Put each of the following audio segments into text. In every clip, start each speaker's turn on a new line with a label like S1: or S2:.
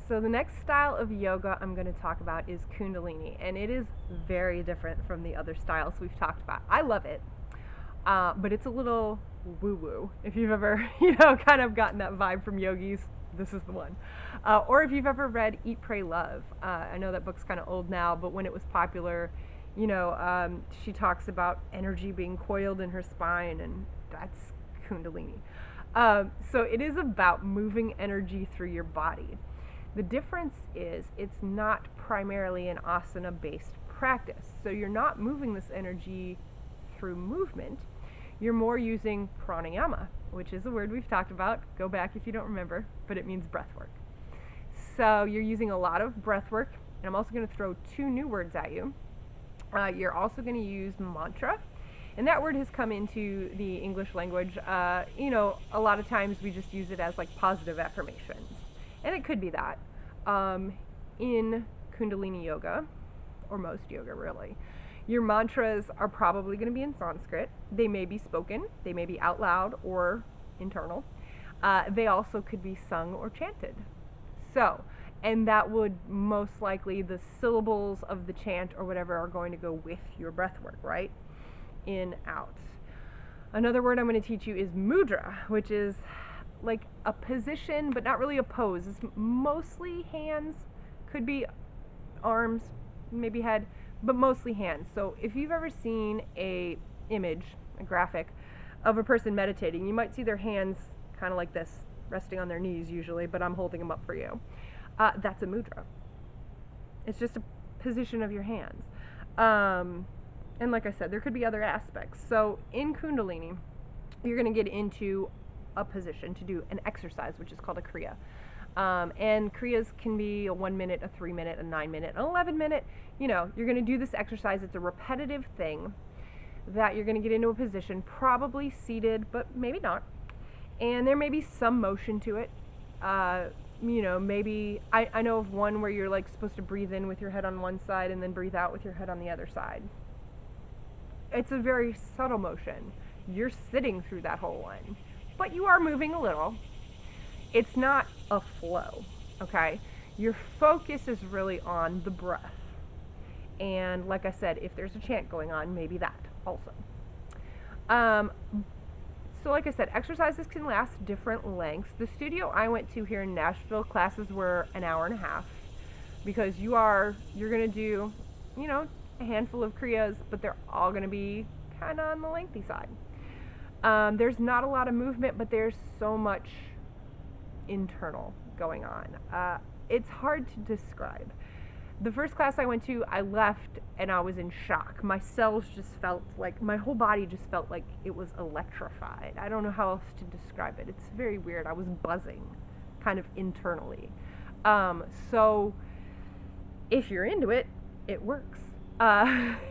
S1: So the next style of yoga I'm going to talk about is Kundalini, and it is very different from the other styles we've talked about. I love it, but it's a little woo-woo. If you've ever, kind of gotten that vibe from yogis, this is the one. Or if you've ever read Eat, Pray, Love. I know that book's kind of old now, but when it was popular, she talks about energy being coiled in her spine, and that's Kundalini. So it is about moving energy through your body. The difference is it's not primarily an asana-based practice. So you're not moving this energy through movement. You're more using pranayama, which is a word we've talked about. Go back if you don't remember, but it means breath work. So you're using a lot of breath work, and I'm also going to throw two new words at you. You're also going to use mantra, and that word has come into the English language. A lot of times we just use it as like positive affirmations, and it could be that. In Kundalini yoga, or most yoga really, your mantras are probably going to be in Sanskrit. They may be spoken, they may be out loud or internal. They also could be sung or chanted. And that would most likely, the syllables of the chant or whatever are going to go with your breath work, right? In, out. Another word I'm going to teach you is mudra, which is like a position, but not really a pose. It's mostly hands, could be arms, maybe head, but mostly hands. So if you've ever seen a image, a graphic, of a person meditating, you might see their hands kind of like this, resting on their knees usually, but I'm holding them up for you. That's a mudra. It's just a position of your hands. And like I said, there could be other aspects. So in Kundalini, you're going to get into a position to do an exercise, which is called a kriya. And kriyas can be a 1 minute, a 3 minute, a 9 minute, an 11 minute. You're going to do this exercise. It's a repetitive thing that you're going to get into a position, probably seated, but maybe not. And there may be some motion to it. Maybe I know of one where you're like supposed to breathe in with your head on one side and then breathe out with your head on the other side. It's a very subtle motion. You're sitting through that whole one, but you are moving a little. It's not a flow, okay? Your focus is really on the breath. And like I said, if there's a chant going on, maybe that also. So like I said, exercises can last different lengths. The studio I went to here in Nashville, classes were an hour and a half, because you're going to do, a handful of kriyas, but they're all going to be kind of on the lengthy side. There's not a lot of movement, but there's so much internal going on. It's hard to describe. The first class I went to, I left and I was in shock. My cells just felt like, my whole body just felt like it was electrified. I don't know how else to describe it. It's very weird. I was buzzing kind of internally. So if you're into it, it works.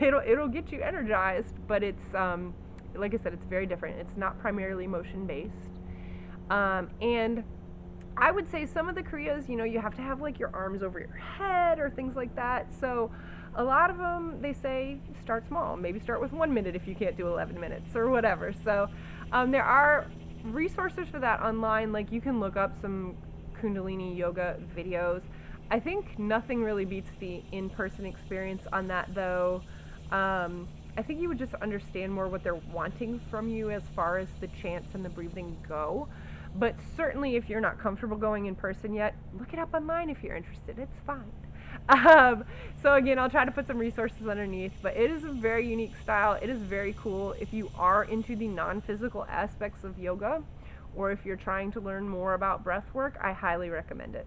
S1: It'll get you energized, but it's, like I said, it's very different. It's not primarily motion based. And I would say some of the kriyas, you have to have like your arms over your head or things like that. So a lot of them, they say start small. Maybe start with 1 minute if you can't do 11 minutes or whatever. So there are resources for that online. Like you can look up some Kundalini yoga videos. I think nothing really beats the in-person experience on that though. I think you would just understand more what they're wanting from you as far as the chants and the breathing go. But certainly if you're not comfortable going in person yet, look it up online if you're interested. It's fine. So again, I'll try to put some resources underneath, but it is a very unique style. It is very cool. If you are into the non-physical aspects of yoga, or if you're trying to learn more about breath work, I highly recommend it.